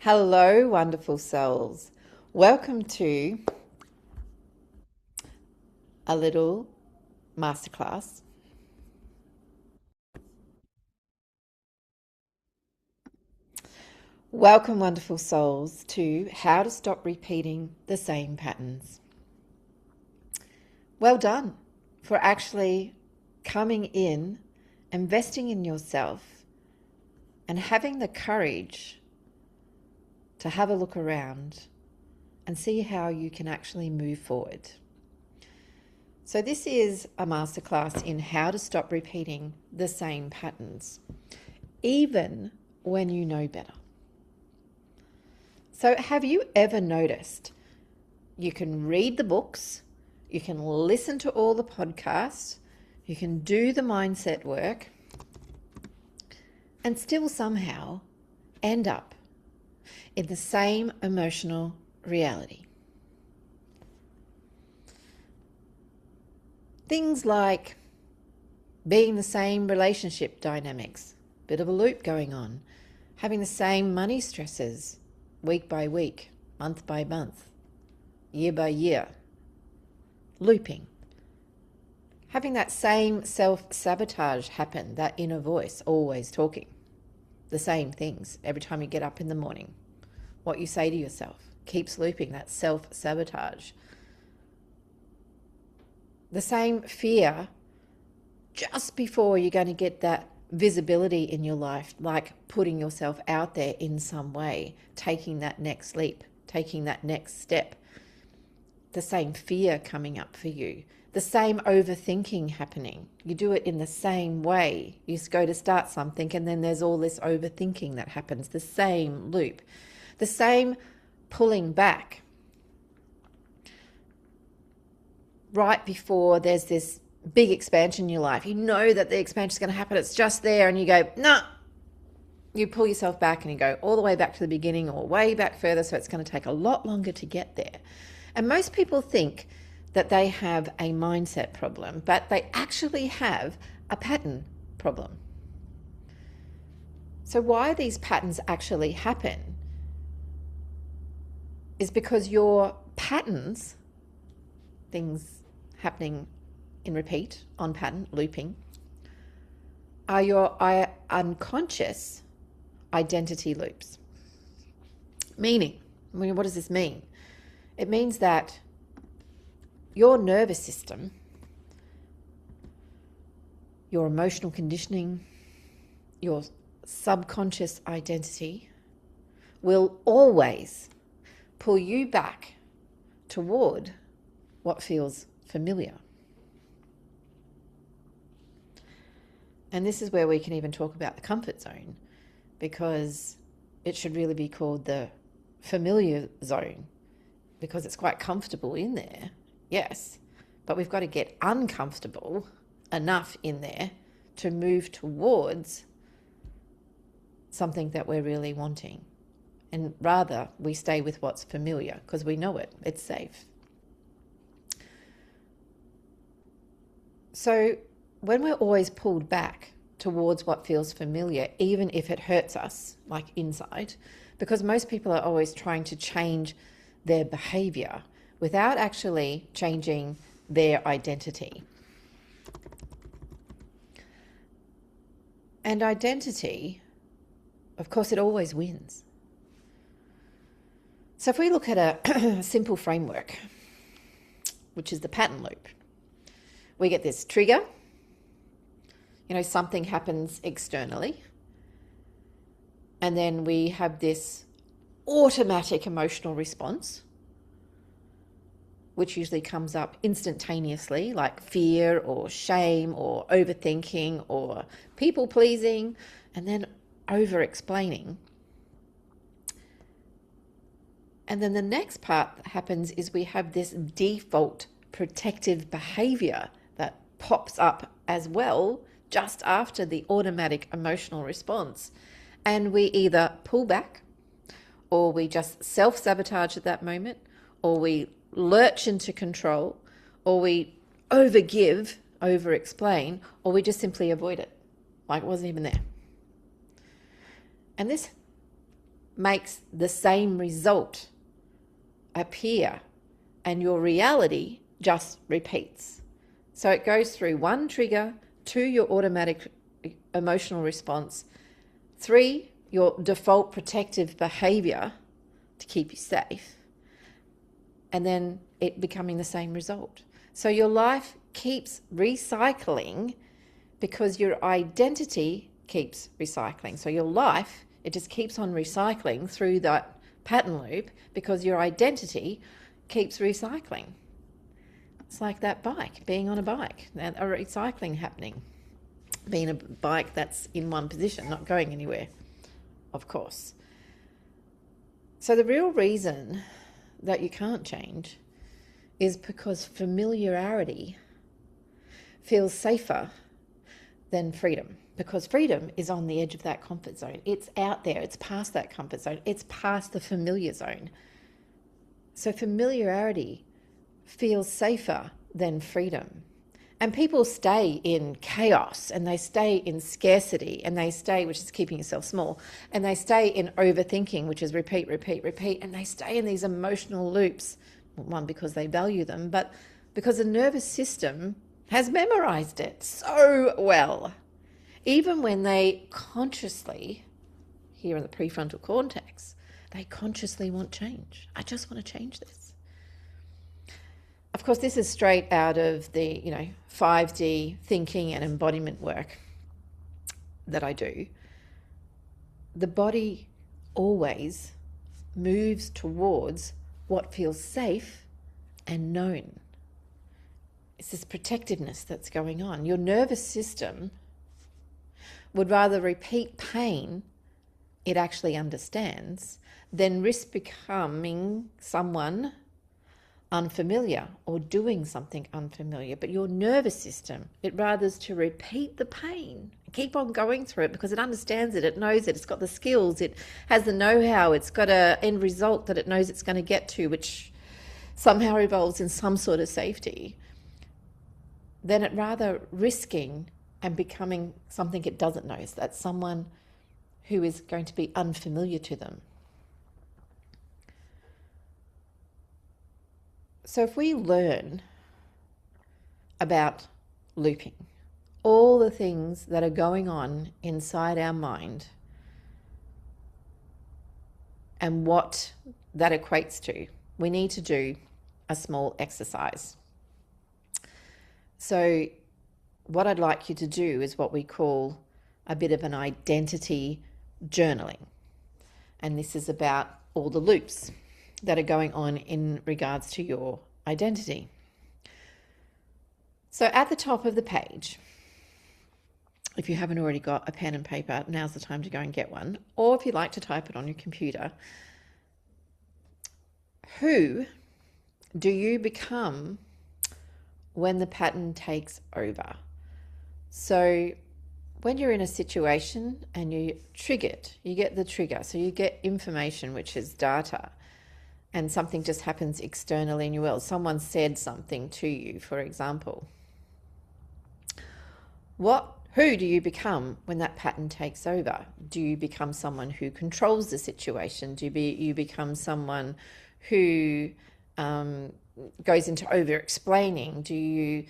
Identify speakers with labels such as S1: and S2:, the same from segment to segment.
S1: Hello, wonderful souls. Welcome to a little masterclass. Welcome, wonderful souls, to how to stop repeating the same patterns. Well done for actually coming in, investing in yourself, and having the courage to have a look around and see how you can actually move forward. So this is a masterclass in how to stop repeating the same patterns, even when you know better. So have you ever noticed you can read the books, you can listen to all the podcasts, you can do the mindset work, and still somehow end up in the same emotional reality? Things like being the same relationship dynamics, bit of a loop going on, having the same money stresses week by week, month by month, year by year, looping, having that same self-sabotage happen, that inner voice always talking, the same things every time you get up in the morning, what you say to yourself keeps looping, that self-sabotage. The same fear just before you're going to get that visibility in your life, like putting yourself out there in some way, taking that next leap, taking that next step. The same fear coming up for you. The same overthinking happening. You do it in the same way. You go to start something and then there's all this overthinking that happens. The same loop. The same pulling back right before there's this big expansion in your life. You know that the expansion is going to happen. It's just there and you go, nah. You pull yourself back and you go all the way back to the beginning or way back further, so it's going to take a lot longer to get there. And most people think that they have a mindset problem, but they actually have a pattern problem. So why these patterns actually happen is because your patterns, things happening in repeat, on pattern, looping, are your unconscious identity loops. Meaning, what does this mean? It means that your nervous system, your emotional conditioning, your subconscious identity will always pull you back toward what feels familiar. And this is where we can even talk about the comfort zone, because it should really be called the familiar zone, because it's quite comfortable in there, yes, but we've got to get uncomfortable enough in there to move towards something that we're really wanting. And rather, we stay with what's familiar because we know it, it's safe. So when we're always pulled back towards what feels familiar, even if it hurts us, like inside, because most people are always trying to change their behavior without actually changing their identity. And identity, of course, it always wins. So if we look at a simple framework, which is the pattern loop, we get this trigger, something happens externally, and then we have this automatic emotional response, which usually comes up instantaneously, like fear or shame or overthinking or people pleasing, and then over-explaining. And then the next part that happens is we have this default protective behavior that pops up as well just after the automatic emotional response. And we either pull back, or we just self-sabotage at that moment, or we lurch into control, or we overgive, over-explain, or we just simply avoid it, like it wasn't even there. And this makes the same result appear, and your reality just repeats. So it goes through 1, trigger; 2, your automatic emotional response; 3, your default protective behavior to keep you safe, and then it becoming the same result. So your life keeps recycling because your identity keeps recycling. So your life, it just keeps on recycling through that pattern loop because your identity keeps recycling. It's like that bike, being on a bike, a recycling happening. Being a bike that's in one position, not going anywhere, of course. So the real reason that you can't change is because familiarity feels safer than freedom, because freedom is on the edge of that comfort zone. It's out there. It's past that comfort zone. It's past the familiar zone. So familiarity feels safer than freedom. And people stay in chaos, and they stay in scarcity, and they stay, which is keeping yourself small, and they stay in overthinking, which is repeat, and they stay in these emotional loops. One, because they value them, but because the nervous system has memorized it so well. Even when they consciously, here in the prefrontal cortex, they consciously want change. I just want to change this. Of course, this is straight out of the 5D thinking and embodiment work that I do. The body always moves towards what feels safe and known. It's this protectiveness that's going on. Your nervous system would rather repeat pain it actually understands than risk becoming someone unfamiliar or doing something unfamiliar. But your nervous system, it rather is to repeat the pain, keep on going through it because it understands it, it knows it, it's got the skills, it has the know-how, it's got an end result that it knows it's going to get to, which somehow involves in some sort of safety, than it rather risking and becoming something it doesn't know. So that's someone who is going to be unfamiliar to them. So if we learn about looping, all the things that are going on inside our mind and what that equates to, we need to do a small exercise. So what I'd like you to do is what we call a bit of an identity journaling. And this is about all the loops that are going on in regards to your identity. So at the top of the page, if you haven't already got a pen and paper, now's the time to go and get one. Or if you like to type it on your computer, who do you become when the pattern takes over? So when you're in a situation and you trigger it, you get the trigger. So you get information, which is data, and something just happens externally in your world. Someone said something to you, for example. Who do you become when that pattern takes over? Do you become someone who controls the situation? Do you become someone who goes into over-explaining? Do you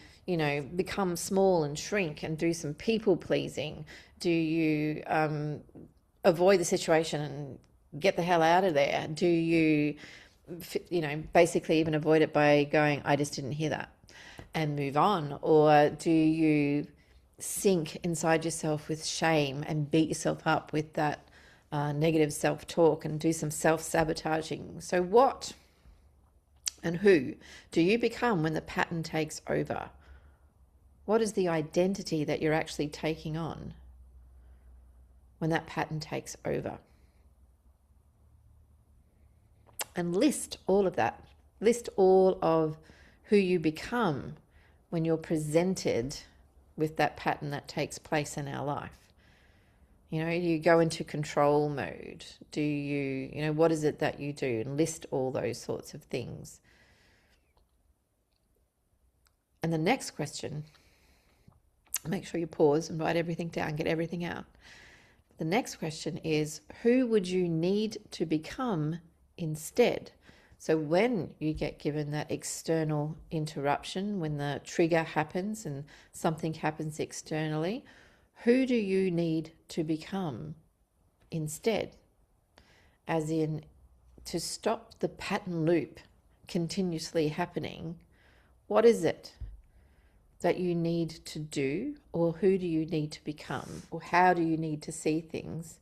S1: become small and shrink and do some people-pleasing? Do you avoid the situation and get the hell out of there? Do you basically even avoid it by going, I just didn't hear that, and move on? Or do you sink inside yourself with shame and beat yourself up with that negative self-talk and do some self-sabotaging? So what and who do you become when the pattern takes over? What is the identity that you're actually taking on when that pattern takes over? And list all of that. List all of who you become when you're presented with that pattern that takes place in our life. You go into control mode. Do you, what is it that you do? And list all those sorts of things. And the next question, make sure you pause and write everything down, get everything out. the next question is, who would you need to become instead? So when you get given that external interruption, when the trigger happens and something happens externally, who do you need to become instead? As in, to stop the pattern loop continuously happening, what is it that you need to do, or who do you need to become, or how do you need to see things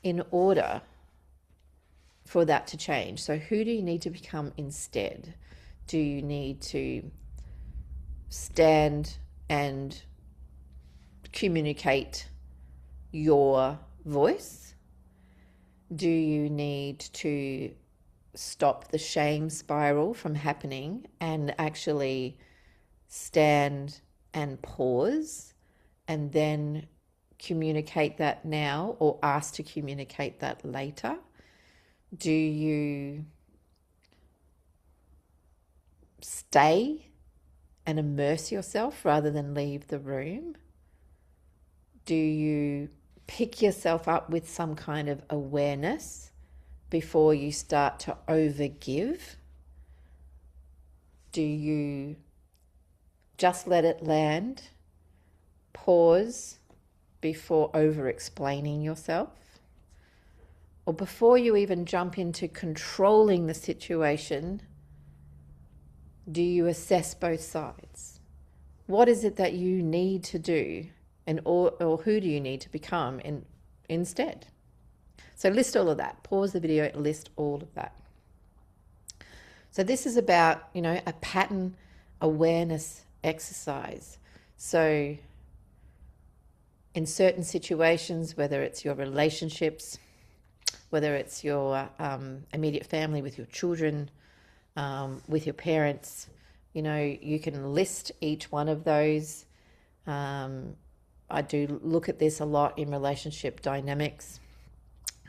S1: in order for that to change? So who do you need to become instead? Do you need to stand and communicate your voice? Do you need to stop the shame spiral from happening and actually stand and pause and then communicate that now, or ask to communicate that later? Do you stay and immerse yourself rather than leave the room? Do you pick yourself up with some kind of awareness before you start to overgive? Do you just let it land, pause before over-explaining yourself? Or before you even jump into controlling the situation, do you assess both sides? What is it that you need to do, and or who do you need to become instead? So list all of that. Pause the video and list all of that. So this is about, a pattern awareness exercise. So in certain situations, whether it's your relationships, whether it's your immediate family, with your children, with your parents, you can list each one of those. I do look at this a lot in relationship dynamics,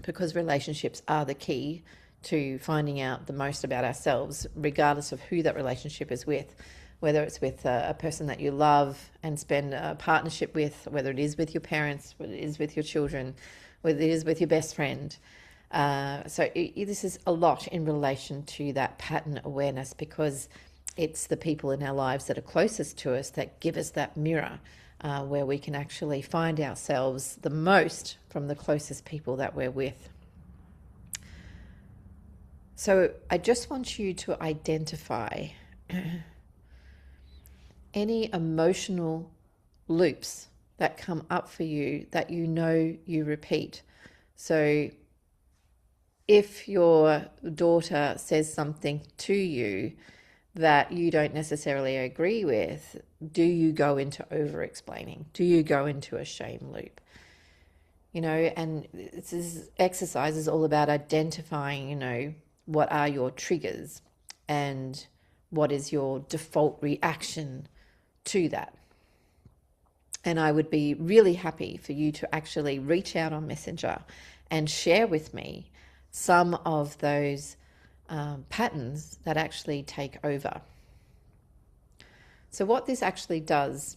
S1: because relationships are the key to finding out the most about ourselves, regardless of who that relationship is with, whether it's with a person that you love and spend a partnership with, whether it is with your parents, whether it is with your children, whether it is with your best friend. This is a lot in relation to that pattern awareness, because it's the people in our lives that are closest to us that give us that mirror, where we can actually find ourselves the most from the closest people that we're with. So I just want you to identify any emotional loops that come up for you that you repeat. So if your daughter says something to you that you don't necessarily agree with, do you go into over-explaining? Do you go into a shame loop? And this exercise is all about identifying, what are your triggers and what is your default reaction to that. And I would be really happy for you to actually reach out on Messenger and share with me some of those patterns that actually take over. So what this actually does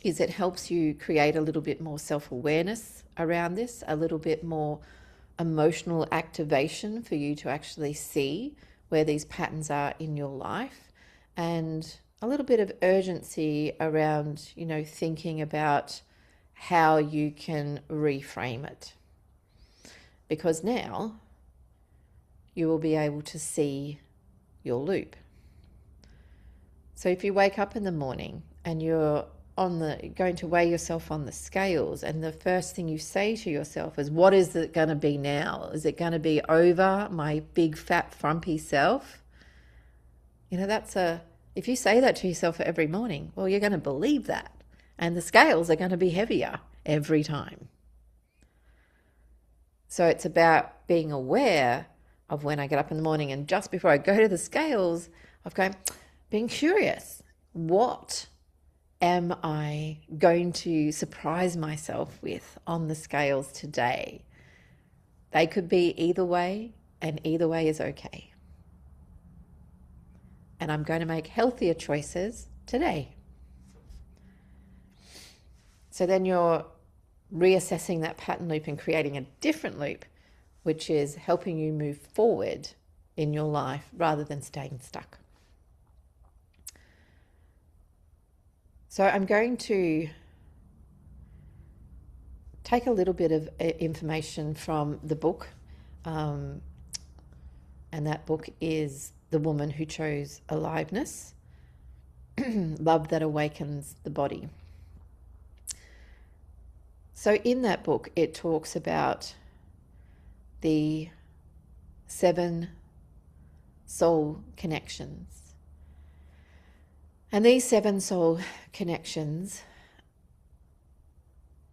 S1: is it helps you create a little bit more self-awareness around this, a little bit more emotional activation for you to actually see where these patterns are in your life, and a little bit of urgency around, thinking about how you can reframe it. Because now you will be able to see your loop. So if you wake up in the morning and you're going to weigh yourself on the scales, and the first thing you say to yourself is, what is it going to be now? Is it going to be over my big fat frumpy self? If you say that to yourself every morning, well, you're going to believe that, and the scales are going to be heavier every time. So it's about being aware of when I get up in the morning, and just before I go to the scales, being curious. What am I going to surprise myself with on the scales today? They could be either way, and either way is okay. And I'm going to make healthier choices today. So then you're reassessing that pattern loop and creating a different loop, which is helping you move forward in your life rather than staying stuck. So I'm going to take a little bit of information from the book, and that book is The Woman Who Chose Aliveness, Love That Awakens the Body. So in that book, it talks about the 7 soul connections. And these 7 soul connections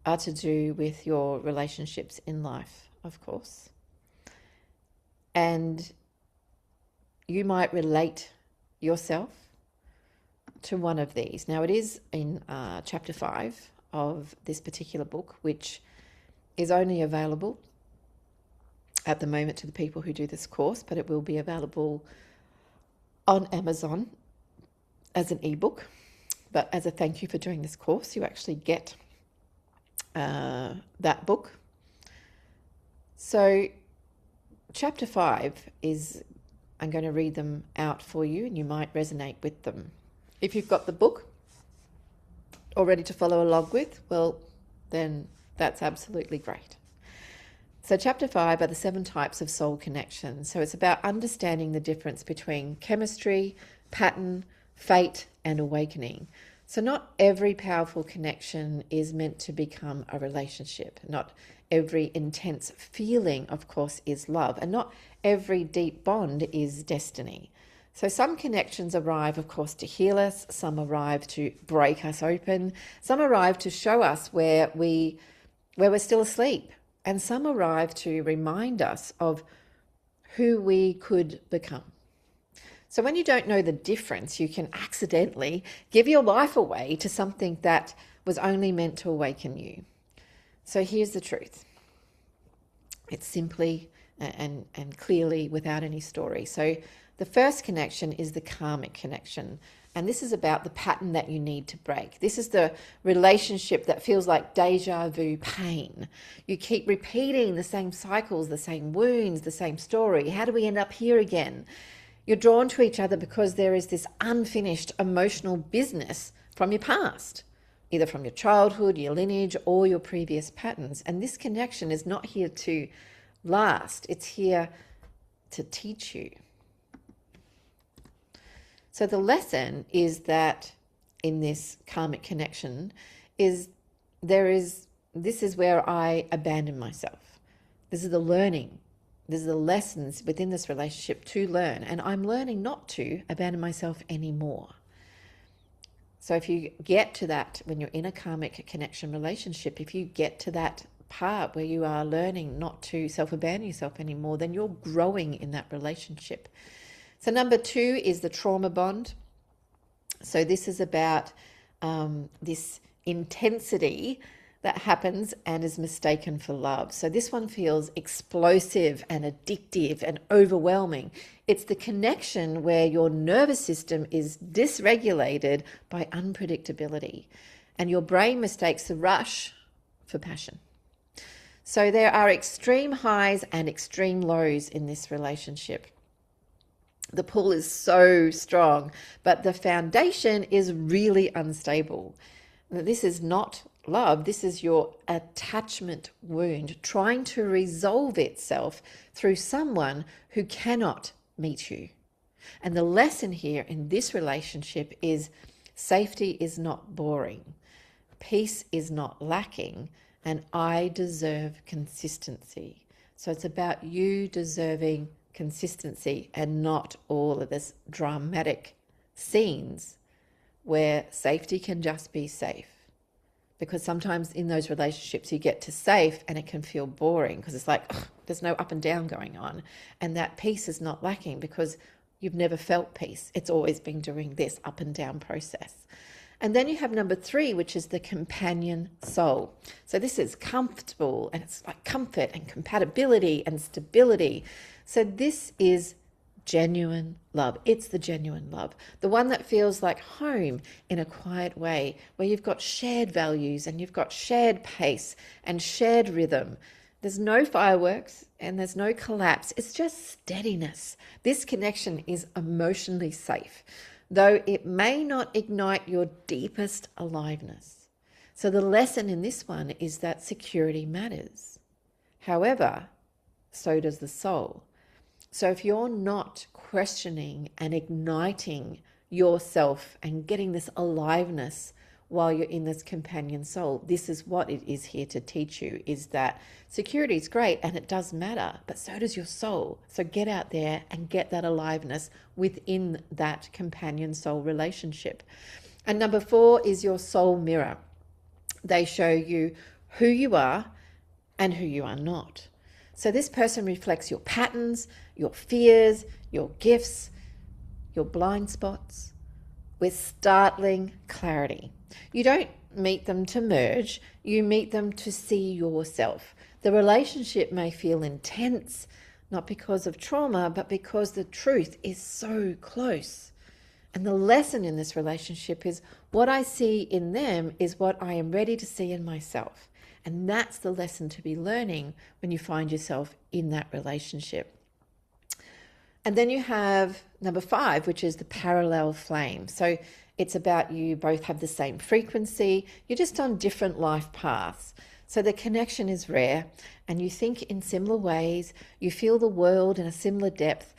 S1: are to do with your relationships in life, of course. And you might relate yourself to one of these. Now, it is in chapter 5 of this particular book, which is only available at the moment to the people who do this course, but it will be available on Amazon as an ebook. But as a thank you for doing this course, you actually get that book. So chapter 5 is, I'm going to read them out for you and you might resonate with them. If you've got the book or ready to follow along with, well, then that's absolutely great. So chapter 5 are the 7 types of soul connections. So it's about understanding the difference between chemistry, pattern, fate, and awakening. So not every powerful connection is meant to become a relationship. Not every intense feeling, of course, is love. And not every deep bond is destiny. So some connections arrive, of course, to heal us. Some arrive to break us open. Some arrive to show us where we're still asleep. And some arrive to remind us of who we could become. So when you don't know the difference, you can accidentally give your life away to something that was only meant to awaken you. So here's the truth. It's simply and clearly without any story. So the first connection is the karmic connection. And this is about the pattern that you need to break. This is the relationship that feels like deja vu pain. You keep repeating the same cycles, the same wounds, the same story. How do we end up here again? You're drawn to each other because there is this unfinished emotional business from your past, either from your childhood, your lineage, or your previous patterns. And this connection is not here to last. It's here to teach you. So the lesson is that in this karmic connection this is where I abandon myself. This is the learning. This is the lessons within this relationship to learn. And I'm learning not to abandon myself anymore. So if you get to that, when you're in a karmic connection relationship, if you get to that part where you are learning not to self-abandon yourself anymore, then you're growing in that relationship. So number 2 is the trauma bond. So this is about this intensity that happens and is mistaken for love. So this one feels explosive and addictive and overwhelming. It's the connection where your nervous system is dysregulated by unpredictability, and your brain mistakes the rush for passion. So there are extreme highs and extreme lows in this relationship. The pull is so strong, but the foundation is really unstable. This is not love. This is your attachment wound trying to resolve itself through someone who cannot meet you. And the lesson here in this relationship is safety is not boring, peace is not lacking, and I deserve consistency. So it's about you deserving consistency and not all of this dramatic scenes where safety can just be safe. Because sometimes in those relationships you get to safe and it can feel boring because it's like, ugh, there's no up and down going on. And that peace is not lacking because you've never felt peace. It's always been doing this up and down process. And then you have number 3, which is the companion soul. So this is comfortable, and it's like comfort and compatibility and stability. So this is genuine love. It's the genuine love, the one that feels like home in a quiet way, where you've got shared values and you've got shared pace and shared rhythm. There's no fireworks and there's no collapse. It's just steadiness. This connection is emotionally safe, though it may not ignite your deepest aliveness. So the lesson in this one is that security matters. However, so does the soul. So if you're not questioning and igniting yourself and getting this aliveness while you're in this companion soul, this is what it is here to teach you, is that security is great and it does matter, but so does your soul. So get out there and get that aliveness within that companion soul relationship. And number 4 is your soul mirror. They show you who you are and who you are not. So this person reflects your patterns, your fears, your gifts, your blind spots with startling clarity. You don't meet them to merge, you meet them to see yourself. The relationship may feel intense, not because of trauma, but because the truth is so close. And the lesson in this relationship is what I see in them is what I am ready to see in myself. And that's the lesson to be learning when you find yourself in that relationship. And then you have number 5, which is the parallel flame. So it's about you both have the same frequency. You're just on different life paths. So the connection is rare and you think in similar ways. You feel the world in a similar depth.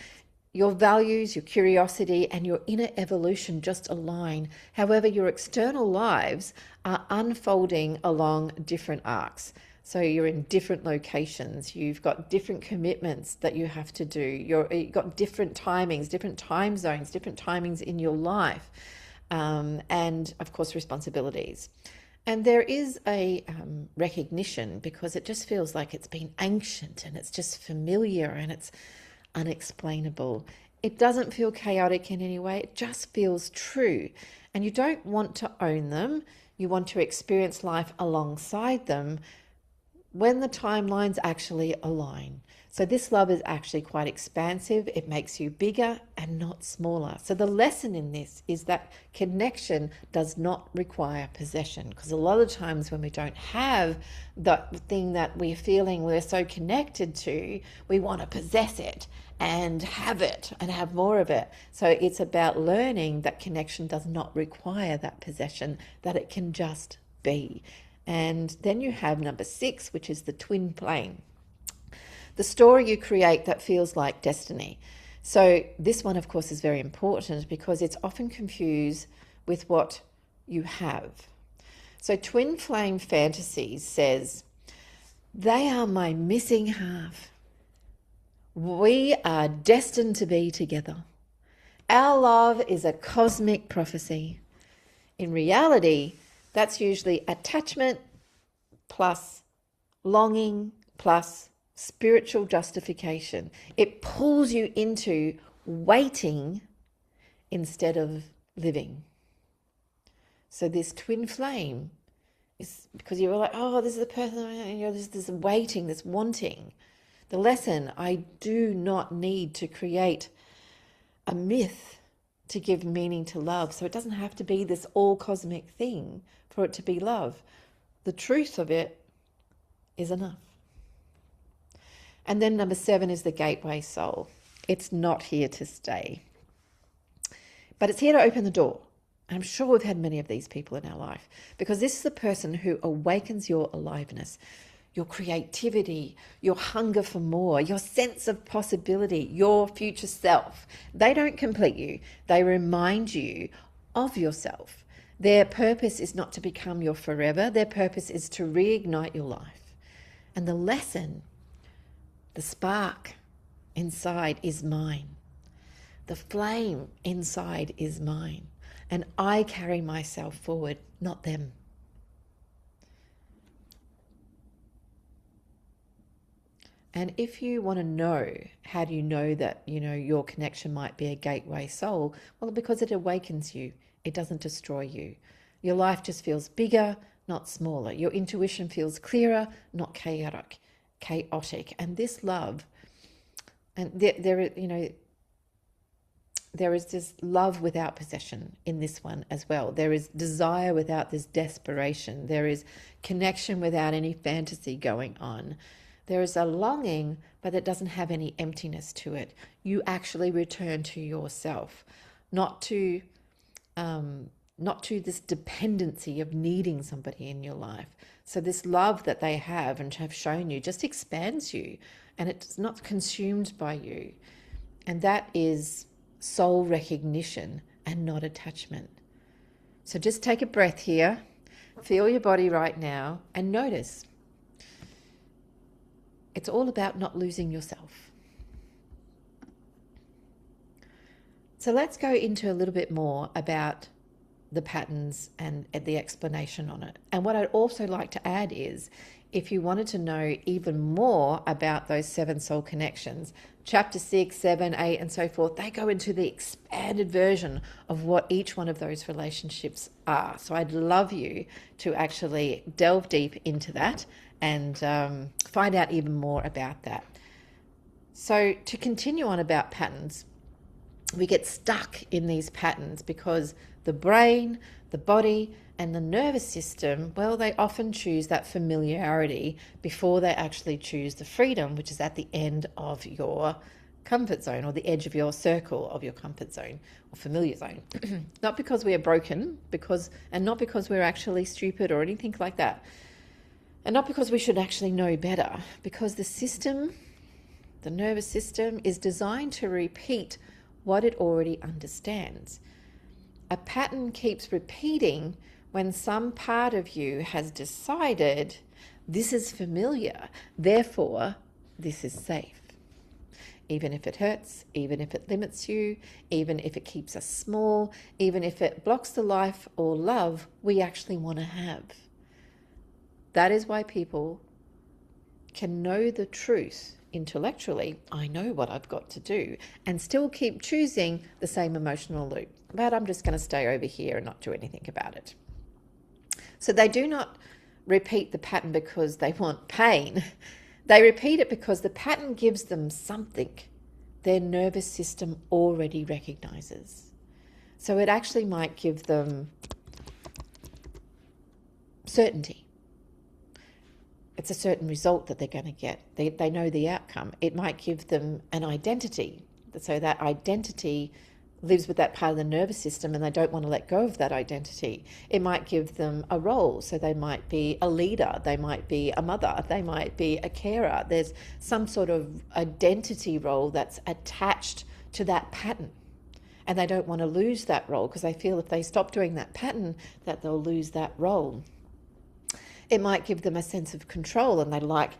S1: Your values, your curiosity, and your inner evolution just align. However, your external lives are unfolding along different arcs. So you're in different locations. You've got different commitments that you have to do. You've got different timings, different time zones, different timings in your life. And of course, responsibilities. And there is a recognition, because it just feels like it's been ancient and it's just familiar and it's unexplainable. It doesn't feel chaotic in any way. It just feels true. And you don't want to own them. You want to experience life alongside them when the timelines actually align. So this love is actually quite expansive. It makes you bigger and not smaller. So the lesson in this is that connection does not require possession, because a lot of times when we don't have the thing that we're feeling we're so connected to, we want to possess it and have more of it. So it's about learning that connection does not require that possession, that it can just be. And then you have number 6, which is the twin flame. The story you create that feels like destiny. So this one, of course, is very important because it's often confused with what you have. So twin flame fantasies says, they are my missing half. We are destined to be together. Our love is a cosmic prophecy. In reality, that's usually attachment plus longing plus spiritual justification. It pulls you into waiting instead of living. So this twin flame is because you're like, oh, this is the person, and you're just this waiting, this wanting. The lesson, I do not need to create a myth to give meaning to love. So it doesn't have to be this all cosmic thing for it to be love. The truth of it is enough. And then number 7 is the gateway soul. It's not here to stay, but it's here to open the door. I'm sure we've had many of these people in our life, because this is the person who awakens your aliveness, your creativity, your hunger for more, your sense of possibility, your future self. They don't complete you. They remind you of yourself. Their purpose is not to become your forever. Their purpose is to reignite your life. And the lesson, the spark inside is mine. The flame inside is mine. And I carry myself forward, not them. And if you want to know, how do you know that, your connection might be a gateway soul? Well, because it awakens you. It doesn't destroy you. Your life just feels bigger, not smaller. Your intuition feels clearer, not chaotic. And this love, and there there is this love without possession in this one as well. There is desire without this desperation. There is connection without any fantasy going on. There is a longing, but it doesn't have any emptiness to it. You actually return to yourself, not to this dependency of needing somebody in your life. So this love that they have and have shown you just expands you, and it's not consumed by you. And that is soul recognition and not attachment. So just take a breath here, feel your body right now, and notice. It's all about not losing yourself. So let's go into a little bit more about the patterns and the explanation on it. And what I'd also like to add is, if you wanted to know even more about those 7 soul connections, chapter 6, 7, 8, and so forth, they go into the expanded version of what each one of those relationships are. So I'd love you to actually delve deep into that and find out even more about that. So to continue on about patterns, we get stuck in these patterns because the brain, the body, and the nervous system, well, they often choose that familiarity before they actually choose the freedom, which is at the end of your comfort zone, or the edge of your circle of your comfort zone or familiar zone. Not because we are broken, and not because we're actually stupid or anything like that. And not because we should actually know better, because the system, the nervous system, is designed to repeat what it already understands. A pattern keeps repeating when some part of you has decided this is familiar, therefore this is safe. Even if it hurts, even if it limits you, even if it keeps us small, even if it blocks the life or love we actually want to have. That is why people can know the truth intellectually, I know what I've got to do, and still keep choosing the same emotional loop. But I'm just going to stay over here and not do anything about it. So they do not repeat the pattern because they want pain. They repeat it because the pattern gives them something their nervous system already recognizes. So it actually might give them certainty. It's a certain result that they're going to get. They know the outcome. It might give them an identity. So that identity lives with that part of the nervous system and they don't want to let go of that identity. It might give them a role. So they might be a leader. They might be a mother. They might be a carer. There's some sort of identity role that's attached to that pattern. And they don't want to lose that role because they feel if they stop doing that pattern that they'll lose that role. It might give them a sense of control, and they like,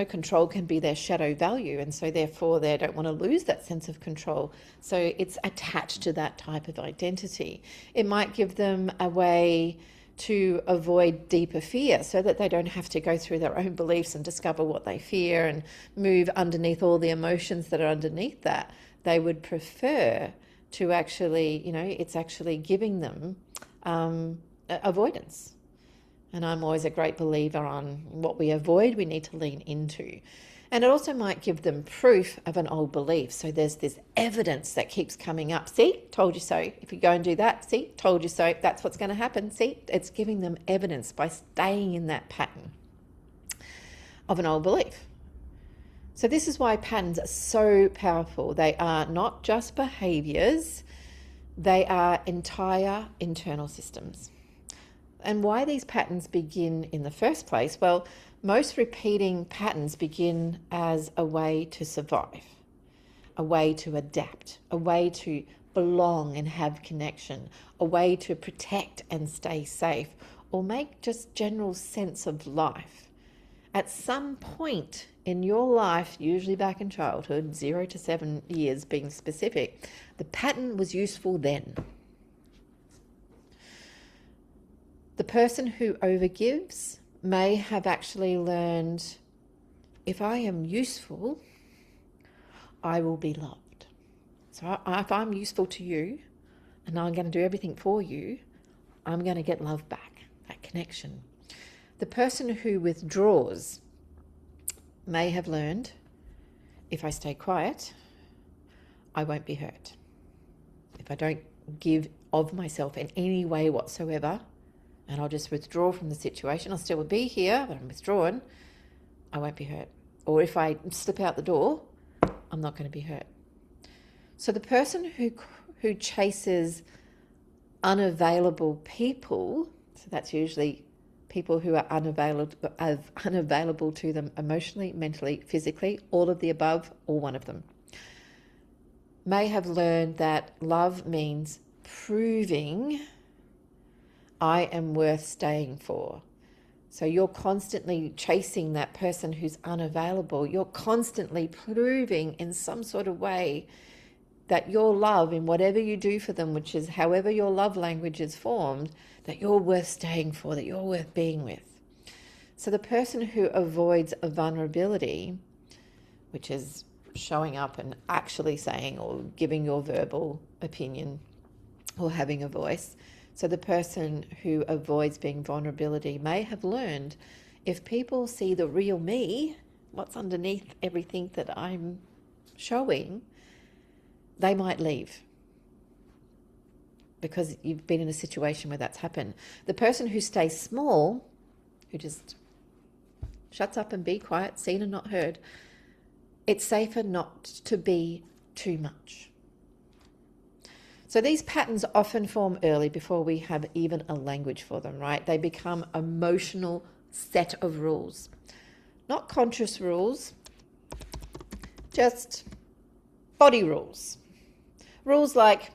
S1: control can be their shadow value, and so therefore they don't want to lose that sense of control. So it's attached to that type of identity. It might give them a way to avoid deeper fear so that they don't have to go through their own beliefs and discover what they fear and move underneath all the emotions that are underneath that. They would prefer to actually, it's actually giving them avoidance. And I'm always a great believer on what we avoid, we need to lean into. And it also might give them proof of an old belief. So there's this evidence that keeps coming up. See, told you so. If you go and do that, see, told you so. That's what's going to happen. See, it's giving them evidence by staying in that pattern of an old belief. So this is why patterns are so powerful. They are not just behaviors, they are entire internal systems. And why these patterns begin in the first place? Well, most repeating patterns begin as a way to survive, a way to adapt, a way to belong and have connection, a way to protect and stay safe, or make just general sense of life. At some point in your life, usually back in childhood, 0 to 7 years being specific, the pattern was useful then. The person who overgives may have actually learned, if I am useful, I will be loved. So if I'm useful to you and I'm going to do everything for you, I'm going to get love back, that connection. The person who withdraws may have learned, if I stay quiet, I won't be hurt. if I don't give of myself in any way whatsoever, and I'll just withdraw from the situation, I'll still be here, but I'm withdrawn, I won't be hurt. Or if I slip out the door, I'm not going to be hurt. So the person who chases unavailable people, so that's usually people who are unavailable to them emotionally, mentally, physically, all of the above, or one of them, may have learned that love means proving I am worth staying for. So you're constantly chasing that person who's unavailable. You're constantly proving in some sort of way that your love, in whatever you do for them, which is however your love language is formed, that you're worth staying for, that you're worth being with. So the person who avoids a vulnerability, which is showing up and actually saying or giving your verbal opinion or having a voice. So the person who avoids being vulnerability may have learned, if people see the real me, what's underneath everything that I'm showing, they might leave, because you've been in a situation where that's happened. The person who stays small, who just shuts up and be quiet, seen and not heard, it's safer not to be too much. So these patterns often form early, before we have even a language for them, right? They become emotional set of rules. Not conscious rules, just body rules. Rules like,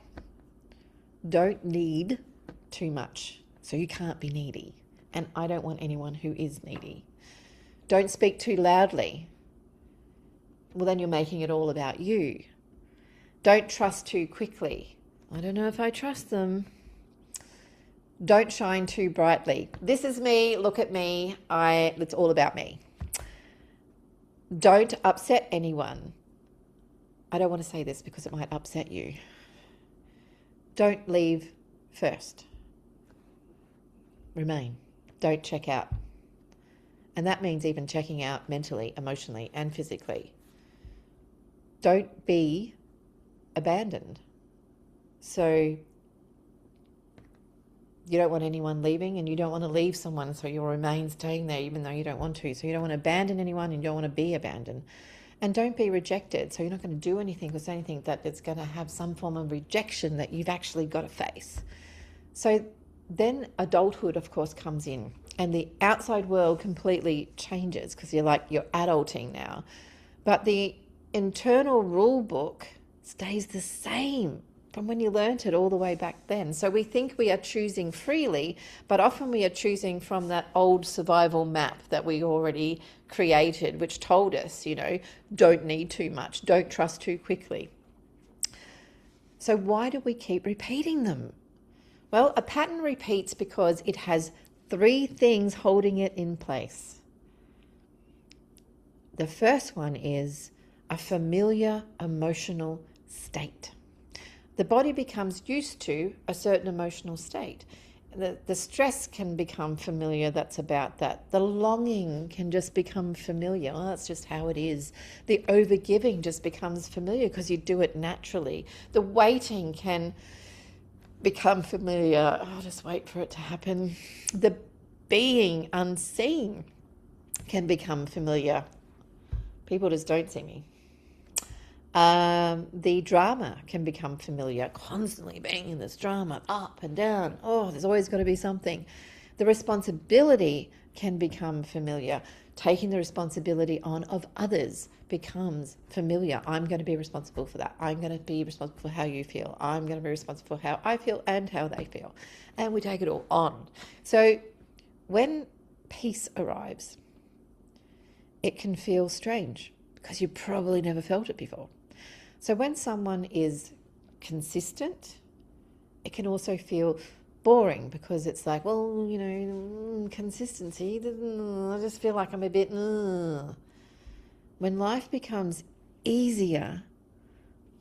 S1: don't need too much, so you can't be needy. And I don't want anyone who is needy. Don't speak too loudly. Well, then you're making it all about you. Don't trust too quickly. I don't know if I trust them. Don't shine too brightly. This is me, look at me, it's all about me. Don't upset anyone. I don't want to say this because it might upset you. Don't leave first. Remain. Don't check out. And that means even checking out mentally, emotionally, and physically. Don't be abandoned. So you don't want anyone leaving, and you don't want to leave someone, so you'll remain staying there even though you don't want to. So you don't want to abandon anyone, and you don't want to be abandoned. And don't be rejected. So you're not going to do anything or say anything that it's going to have some form of rejection that you've actually got to face. So then adulthood, of course, comes in, and the outside world completely changes, because you're adulting now. But the internal rule book stays the same from when you learnt it all the way back then. So we think we are choosing freely, but often we are choosing from that old survival map that we already created, which told us, don't need too much, don't trust too quickly. So why do we keep repeating them? Well, a pattern repeats because it has 3 things holding it in place. The first one is a familiar emotional state. The body becomes used to a certain emotional state. The stress can become familiar, that's about that. The longing can just become familiar. Oh, that's just how it is. The overgiving just becomes familiar because you do it naturally. The waiting can become familiar. Oh, just wait for it to happen. The being unseen can become familiar. People just don't see me. The drama can become familiar, constantly being in this drama, up and down. Oh, there's always got to be something. The responsibility can become familiar. Taking the responsibility on of others becomes familiar. I'm going to be responsible for that. I'm going to be responsible for how you feel. I'm going to be responsible for how I feel and how they feel. And we take it all on. So when peace arrives, it can feel strange because you probably never felt it before. So when someone is consistent, it can also feel boring because it's like, well, consistency, I just feel like I'm a bit, When life becomes easier,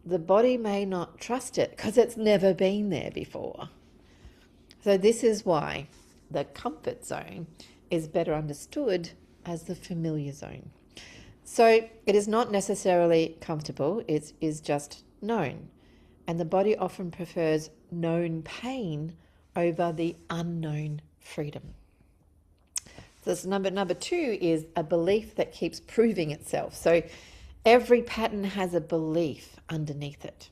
S1: the body may not trust it because it's never been there before. So this is why the comfort zone is better understood as the familiar zone. So it is not necessarily comfortable, it is just known. And the body often prefers known pain over the unknown freedom. So this number two is a belief that keeps proving itself. So every pattern has a belief underneath it.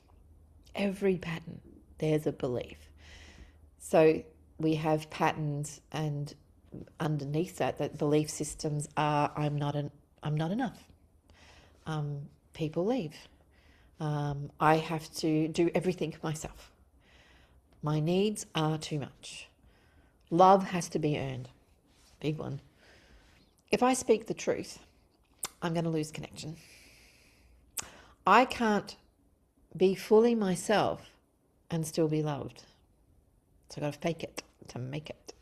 S1: Every pattern, there's a belief. So we have patterns, and underneath that belief systems are: I'm not enough. People leave. I have to do everything myself. My needs are too much. Love has to be earned. Big one. If I speak the truth, I'm going to lose connection. I can't be fully myself and still be loved. So I've got to fake it to make it.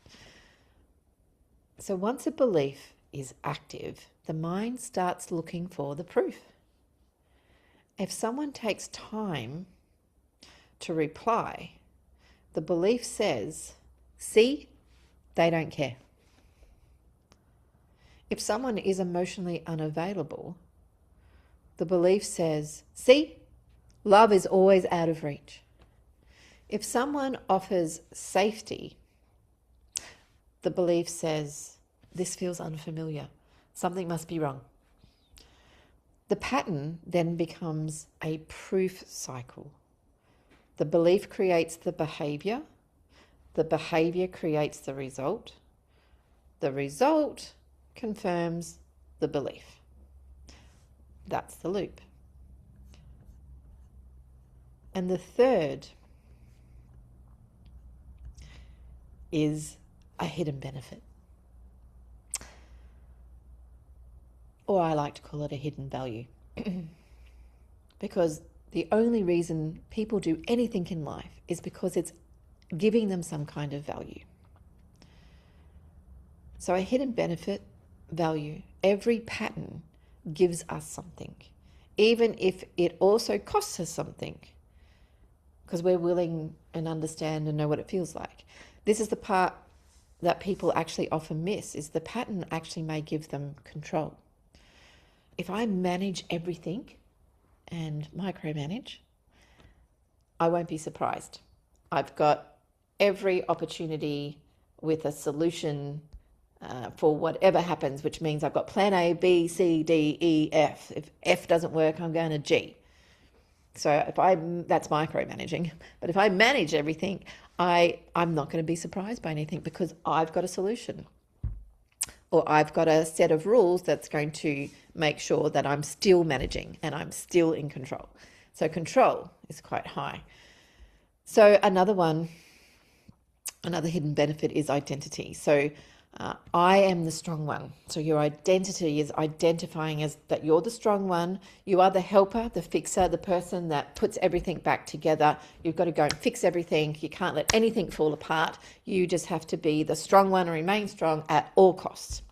S1: So once a belief is active, the mind starts looking for the proof. If someone takes time to reply, the belief says, see, they don't care. If someone is emotionally unavailable, the belief says, see, love is always out of reach. If someone offers safety, the belief says, this feels unfamiliar. Something must be wrong. The pattern then becomes a proof cycle. The belief creates the behavior creates the result confirms the belief. That's the loop. And the third is a hidden benefit. Or I like to call it a hidden value. Because the only reason people do anything in life is because it's giving them some kind of value. So a hidden benefit, value, every pattern gives us something, even if it also costs us something, because we're willing and understand and know what it feels like. This is the part that people actually often miss, is the pattern actually may give them control. If I manage everything and micromanage, I won't be surprised. I've got every opportunity with a solution for whatever happens, which means I've got plan A, B, C, D, E, F. If F doesn't work, I'm going to G. So that's micromanaging. But if I manage everything, I'm not going to be surprised by anything, because I've got a solution. Or I've got a set of rules that's going to make sure that I'm still managing and I'm still in control. So control is quite high. So another hidden benefit is identity. So I am the strong one. So your identity is identifying as that you're the strong one. You are the helper, the fixer, the person that puts everything back together. You've got to go and fix everything. You can't let anything fall apart. You just have to be the strong one and remain strong at all costs.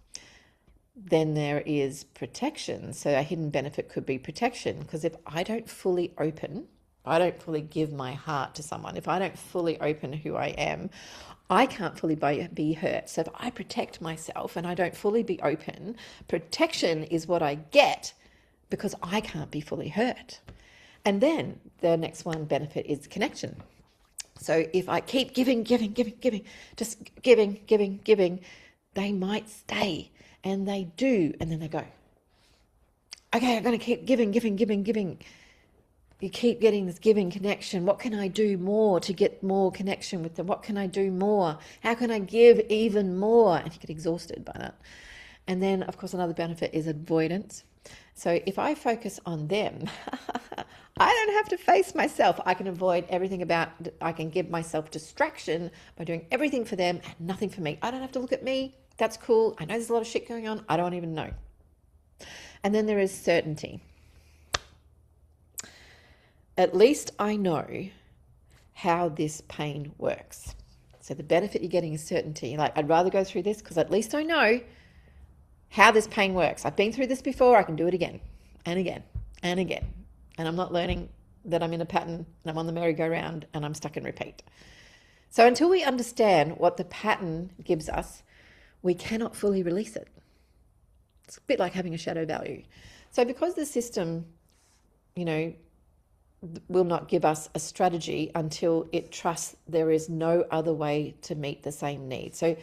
S1: Then there is protection. So a hidden benefit could be protection, because if I don't fully open, I don't fully give my heart to someone, if I don't fully open who I am, I can't fully be hurt. So if I protect myself and I don't fully be open, protection is what I get because I can't be fully hurt. And then the next one benefit is connection. So if I keep giving, just giving, they might stay, and they do, and then they go, okay, I'm going to keep giving. You keep getting this giving connection. What can I do more to get more connection with them? What can I do more? How can I give even more? And you get exhausted by that. And then, of course, another benefit is avoidance. So if I focus on them, I don't have to face myself. I can avoid everything I can give myself distraction by doing everything for them and nothing for me. I don't have to look at me. That's cool. I know there's a lot of shit going on. I don't even know. And then there is certainty. At least I know how this pain works. So the benefit you're getting is certainty. Like, I'd rather go through this because at least I know how this pain works. I've been through this before. I can do it again and again and again. And I'm not learning that I'm in a pattern and I'm on the merry-go-round and I'm stuck in repeat. So until we understand what the pattern gives us, we cannot fully release it. It's a bit like having a shadow value. So because the system, will not give us a strategy until it trusts there is no other way to meet the same need. So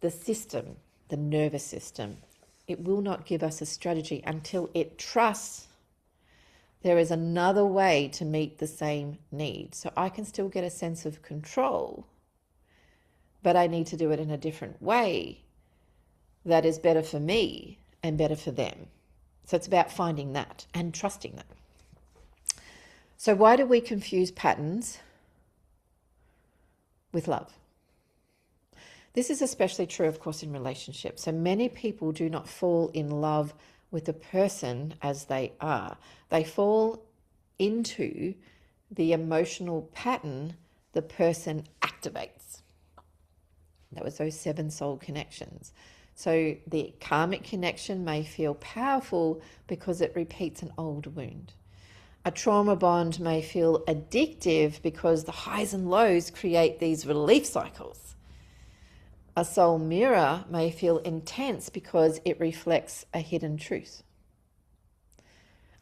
S1: the system, the nervous system, it will not give us a strategy until it trusts there is another way to meet the same need. So I can still get a sense of control, but I need to do it in a different way that is better for me and better for them. So it's about finding that and trusting that. So why do we confuse patterns with love? This is especially true, of course, in relationships. So many people do not fall in love with the person as they are. They fall into the emotional pattern the person activates. That was those 7 soul connections. So the karmic connection may feel powerful because it repeats an old wound. A trauma bond may feel addictive because the highs and lows create these relief cycles. A soul mirror may feel intense because it reflects a hidden truth.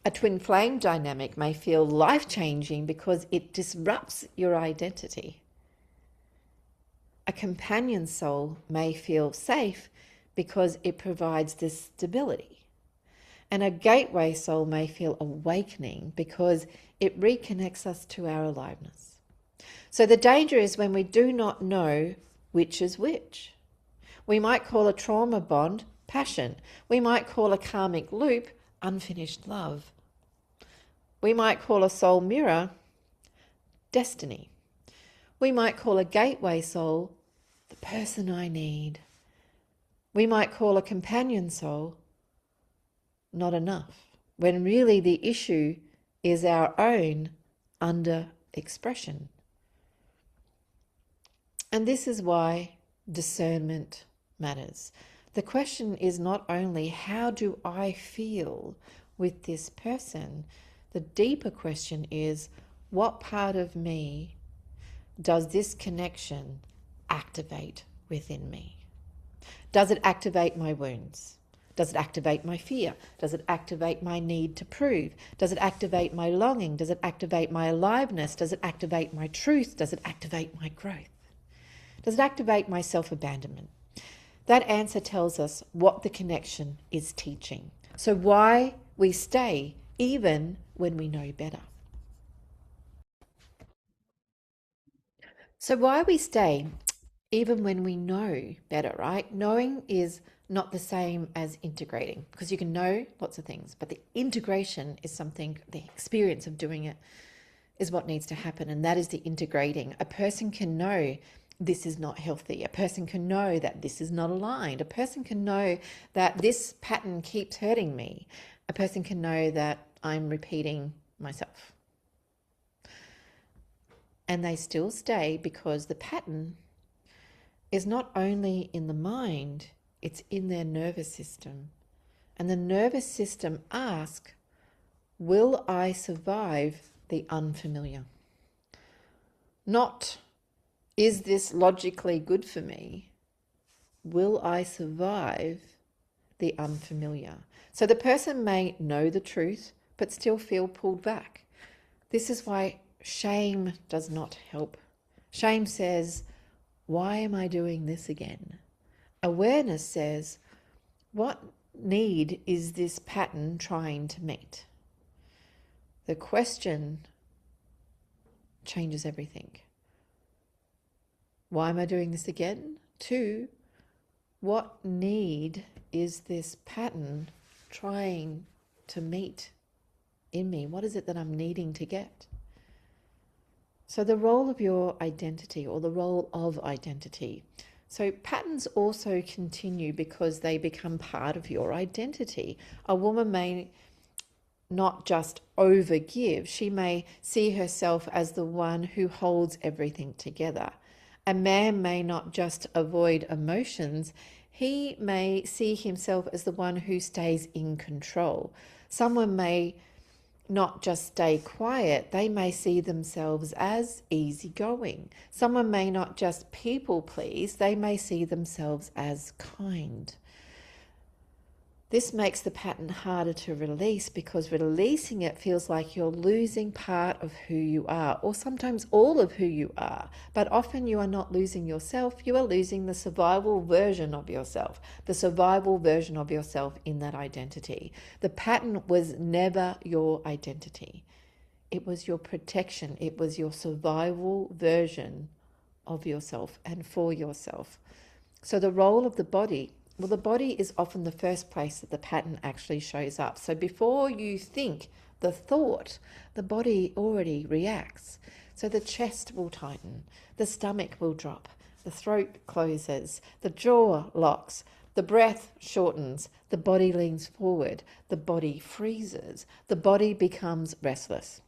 S1: A twin flame dynamic may feel life-changing because it disrupts your identity. A companion soul may feel safe because it provides this stability. And a gateway soul may feel awakening because it reconnects us to our aliveness. So the danger is when we do not know which is which. We might call a trauma bond passion. We might call a karmic loop unfinished love. We might call a soul mirror destiny. We might call a gateway soul the person I need. We might call a companion soul not enough, when really the issue is our own under expression. And this is why discernment matters. The question is not only how do I feel with this person, the deeper question is what part of me does this connection activate within me? Does it activate my wounds? Does it activate my fear? Does it activate my need to prove? Does it activate my longing? Does it activate my aliveness? Does it activate my truth? Does it activate my growth? Does it activate my self-abandonment? That answer tells us what the connection is teaching. So why we stay even when we know better. So why we stay even when we know better, right? Knowing is not the same as integrating, because you can know lots of things, but the integration is something, the experience of doing it is what needs to happen, and that is the integrating. A person can know this is not healthy. A person can know that this is not aligned. A person can know that this pattern keeps hurting me. A person can know that I'm repeating myself. And they still stay because the pattern is not only in the mind, it's in their nervous system. And the nervous system asks, will I survive the unfamiliar? Not, is this logically good for me? Will I survive the unfamiliar? So the person may know the truth, but still feel pulled back. This is why shame does not help. Shame says, why am I doing this again? Awareness says, what need is this pattern trying to meet? The question changes everything. Why am I doing this again? 2, what need is this pattern trying to meet in me? What is it that I'm needing to get? So the role of your identity, or the role of identity. So patterns also continue because they become part of your identity. A woman may not just overgive, she may see herself as the one who holds everything together. A man may not just avoid emotions, he may see himself as the one who stays in control. Someone may not just stay quiet, they may see themselves as easygoing. Someone may not just people please, they may see themselves as kind. This makes the pattern harder to release because releasing it feels like you're losing part of who you are, or sometimes all of who you are. But often you are not losing yourself, you are losing the survival version of yourself, the survival version of yourself in that identity. The pattern was never your identity. It was your protection. It was your survival version of yourself and for yourself. So the role of the body, well, the body is often the first place that the pattern actually shows up. So before you think the thought, the body already reacts. So the chest will tighten, the stomach will drop, the throat closes, the jaw locks, the breath shortens, the body leans forward, the body freezes, the body becomes restless.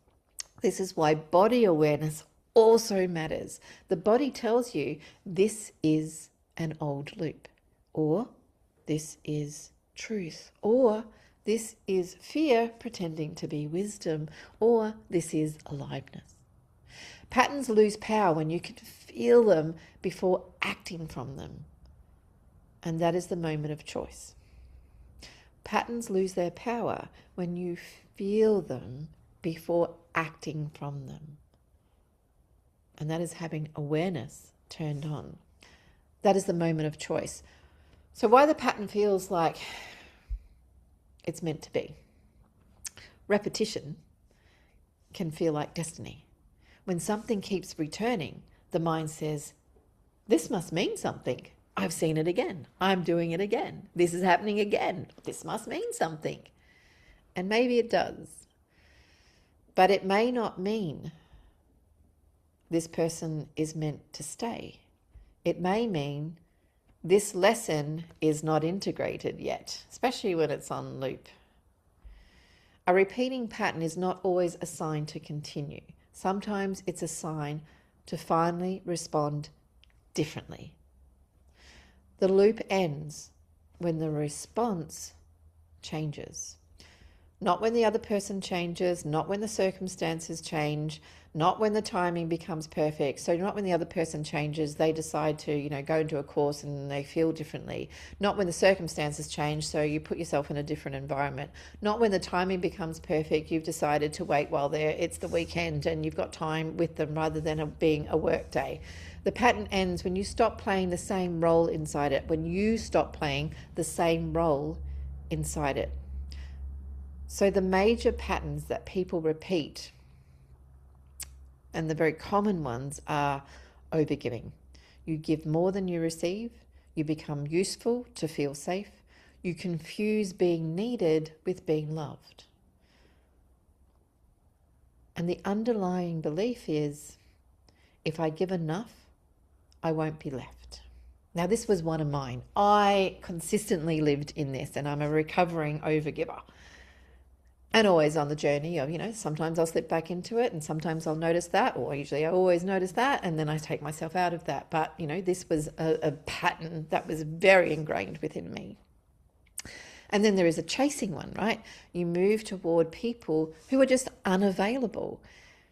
S1: This is why body awareness also matters. The body tells you this is an old loop, or this is truth, or this is fear pretending to be wisdom, or this is aliveness. Patterns lose power when you can feel them before acting from them, and that is the moment of choice. Patterns lose their power when you feel them before acting from them, and that is having awareness turned on. That is the moment of choice. So why the pattern feels like it's meant to be. Repetition can feel like destiny. When something keeps returning, the mind says, this must mean something. I've seen it again. I'm doing it again. This is happening again. This must mean something. And maybe it does. But it may not mean this person is meant to stay. It may mean this lesson is not integrated yet, especially when it's on loop. A repeating pattern is not always a sign to continue. Sometimes it's a sign to finally respond differently. The loop ends when the response changes. Not when the other person changes, not when the circumstances change, not when the timing becomes perfect. So not when the other person changes, they decide to, go into a course and they feel differently. Not when the circumstances change, so you put yourself in a different environment. Not when the timing becomes perfect, you've decided to wait while it's the weekend and you've got time with them rather than being a work day. The pattern ends when you stop playing the same role inside it, when you stop playing the same role inside it. So the major patterns that people repeat, and the very common ones, are overgiving. You give more than you receive. You become useful to feel safe. You confuse being needed with being loved. And the underlying belief is, if I give enough, I won't be left. Now, this was one of mine. I consistently lived in this, and I'm a recovering overgiver. And always on the journey of, sometimes I'll slip back into it and sometimes I'll notice that, or usually I always notice that, and then I take myself out of that. But, this was a pattern that was very ingrained within me. And then there is a chasing one, right? You move toward people who are just unavailable.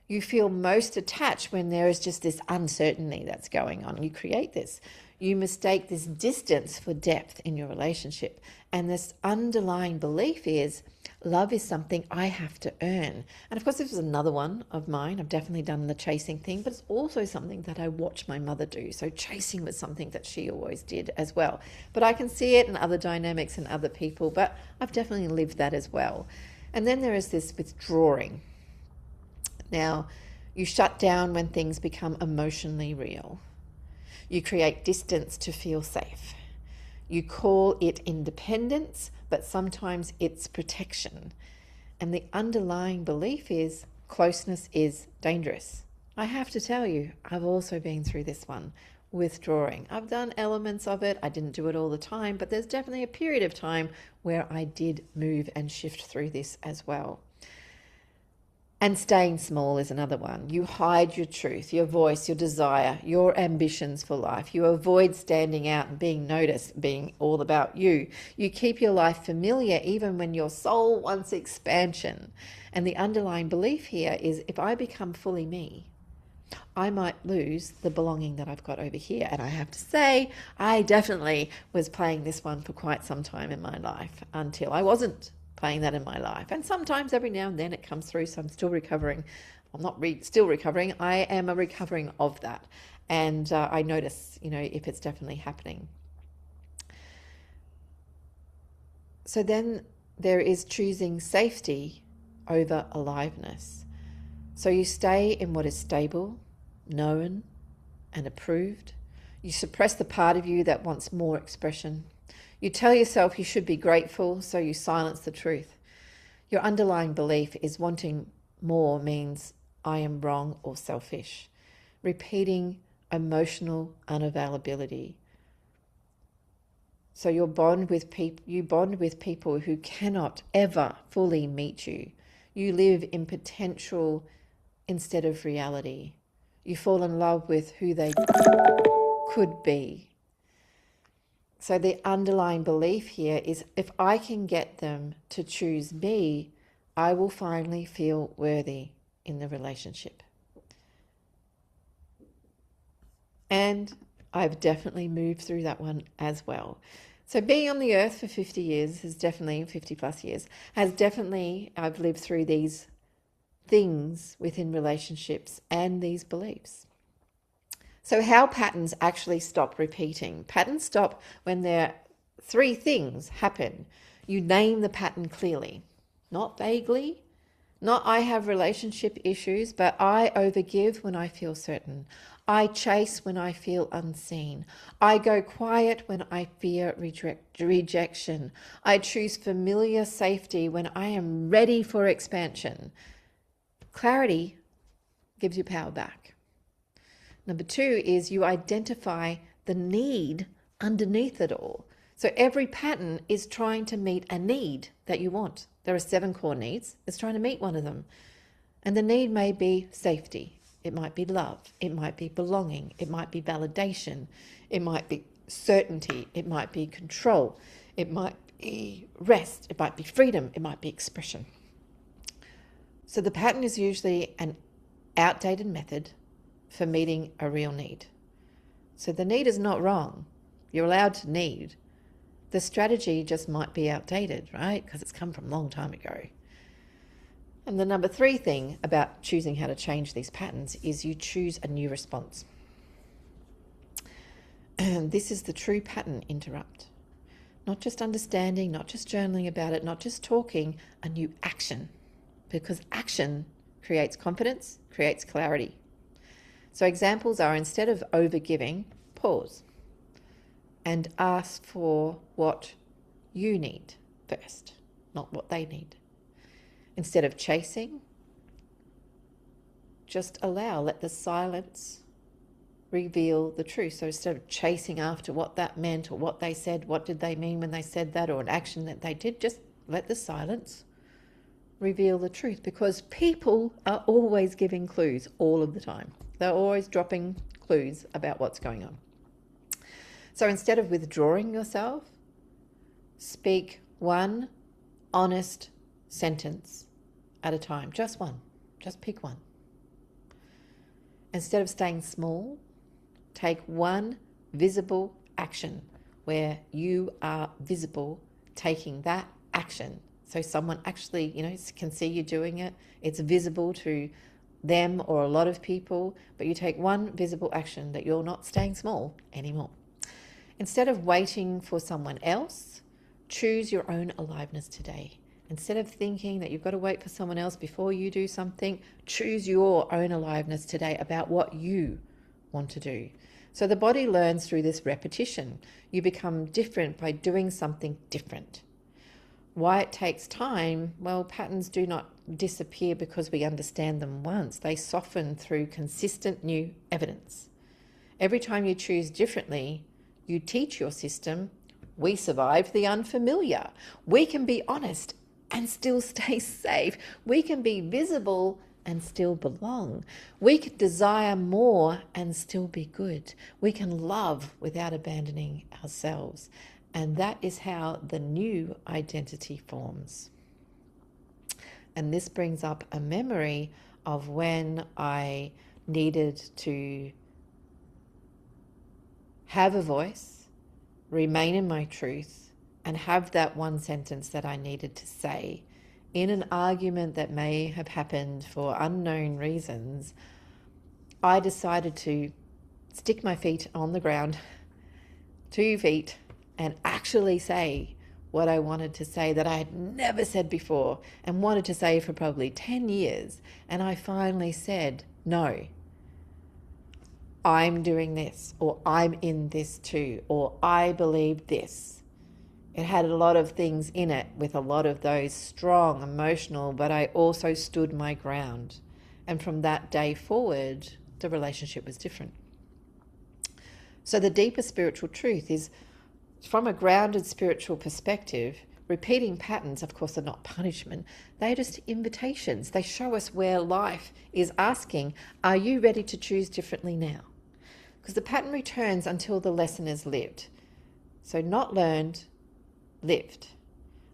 S1: You feel most attached when there is just this uncertainty that's going on. You create this. You mistake this distance for depth in your relationship. And this underlying belief is, love is something I have to earn. And of course, this is another one of mine. I've definitely done the chasing thing, but it's also something that I watched my mother do. So chasing was something that she always did as well. But I can see it in other dynamics and other people, but I've definitely lived that as well. And then there is this withdrawing. Now, you shut down when things become emotionally real. You create distance to feel safe. You call it independence, but sometimes it's protection. And the underlying belief is closeness is dangerous. I have to tell you, I've also been through this one, withdrawing. I've done elements of it. I didn't do it all the time, but there's definitely a period of time where I did move and shift through this as well. And staying small is another one. You hide your truth, your voice, your desire, your ambitions for life. You avoid standing out and being noticed, being all about you. You keep your life familiar even when your soul wants expansion. And the underlying belief here is, if I become fully me, I might lose the belonging that I've got over here. And I have to say, I definitely was playing this one for quite some time in my life until I wasn't playing that in my life. And sometimes every now and then it comes through, so I'm still recovering. I'm not still recovering. I am a recovering of that. And I notice, if it's definitely happening. So then there is choosing safety over aliveness. So you stay in what is stable, known, and approved. You suppress the part of you that wants more expression. You tell yourself you should be grateful, so you silence the truth. Your underlying belief is wanting more means I am wrong or selfish. Repeating emotional unavailability. So you bond with people who cannot ever fully meet you. You live in potential instead of reality. You fall in love with who they could be. So the underlying belief here is if I can get them to choose me, I will finally feel worthy in the relationship. And I've definitely moved through that one as well. So being on the earth for 50 years has definitely, 50 plus years, I've lived through these things within relationships and these beliefs. So how patterns actually stop repeating. Patterns stop when there are three things happen. You name the pattern clearly, not vaguely, not I have relationship issues, but I overgive when I feel certain. I chase when I feel unseen. I go quiet when I fear rejection. I choose familiar safety when I am ready for expansion. Clarity gives you power back. Number 2 is you identify the need underneath it all. So every pattern is trying to meet a need that you want. There are 7 core needs. It's trying to meet one of them. And the need may be safety. It might be love. It might be belonging. It might be validation. It might be certainty. It might be control. It might be rest. It might be freedom. It might be expression. So the pattern is usually an outdated method for meeting a real need. So the need is not wrong. You're allowed to need. The strategy just might be outdated, right? Because it's come from a long time ago. And the number 3 thing about choosing how to change these patterns is you choose a new response. And this is the true pattern interrupt. Not just understanding, not just journaling about it, not just talking, a new action. Because action creates confidence, creates clarity. So examples are, instead of overgiving, pause and ask for what you need first, not what they need. Instead of chasing, just let the silence reveal the truth. So instead of chasing after what that meant or what they said, what did they mean when they said that, or an action that they did, just let the silence reveal the truth, because people are always giving clues all of the time. They're always dropping clues about what's going on. So instead of withdrawing yourself, speak one honest sentence at a time. Just one. Just pick one. Instead of staying small, take one visible action where you are visible taking that action. So someone actually, can see you doing it. It's visible to them or a lot of people, but you take one visible action that you're not staying small anymore. Instead of waiting for someone else, choose your own aliveness today. Instead of thinking that you've got to wait for someone else before you do something, choose your own aliveness today about what you want to do. So the body learns through this repetition. You become different by doing something different. Why it takes time? Well, patterns do not disappear because we understand them once. They soften through consistent new evidence. Every time you choose differently, you teach your system, we survived the unfamiliar. We can be honest and still stay safe. We can be visible and still belong. We can desire more and still be good. We can love without abandoning ourselves. And that is how the new identity forms. And this brings up a memory of when I needed to have a voice, remain in my truth, and have that one sentence that I needed to say in an argument that may have happened for unknown reasons, I decided to stick my feet on the ground, 2 feet, and actually say what I wanted to say that I had never said before and wanted to say for probably 10 years. And I finally said, no, I'm doing this, or I'm in this too, or I believe this. It had a lot of things in it with a lot of those strong, emotional, but I also stood my ground. And from that day forward, the relationship was different. So the deeper spiritual truth is, from a grounded spiritual perspective, repeating patterns, of course, are not punishment. They're just invitations. They show us where life is asking, are you ready to choose differently now? Because the pattern returns until the lesson is lived. So not learned, lived.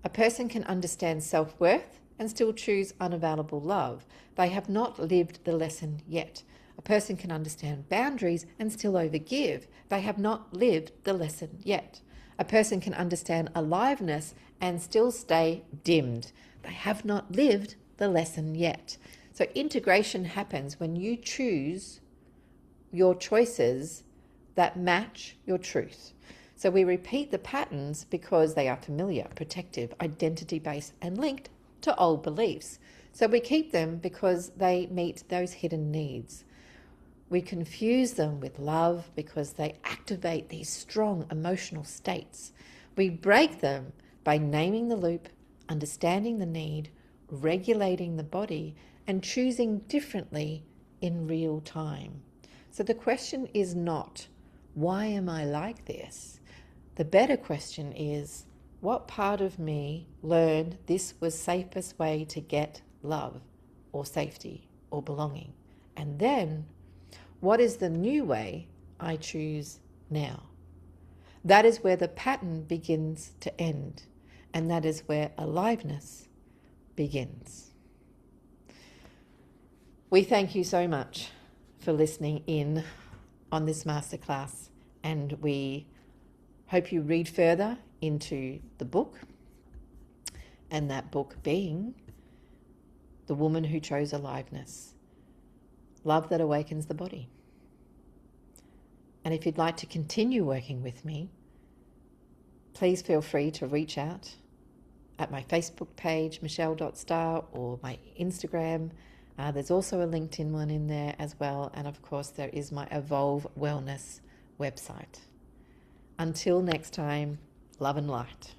S1: A person can understand self-worth and still choose unavailable love. They have not lived the lesson yet. A person can understand boundaries and still overgive. They have not lived the lesson yet. A person can understand aliveness and still stay dimmed. They have not lived the lesson yet. So integration happens when you choose your choices that match your truth. So we repeat the patterns because they are familiar, protective, identity-based, and linked to old beliefs. So we keep them because they meet those hidden needs. We confuse them with love because they activate these strong emotional states. We break them by naming the loop, understanding the need, regulating the body, and choosing differently in real time. So the question is not, why am I like this? The better question is, what part of me learned this was safest way to get love or safety or belonging? And then, what is the new way I choose now? That is where the pattern begins to end, and that is where aliveness begins. We thank you so much for listening in on this masterclass, and we hope you read further into the book, and that book being The Woman Who Chose Aliveness, Love That Awakens the Body. And if you'd like to continue working with me, please feel free to reach out at my Facebook page, michelle.star, or my Instagram. There's also a LinkedIn one in there as well. And of course, there is my EVOL-Ve Wellness website. Until next time, love and light.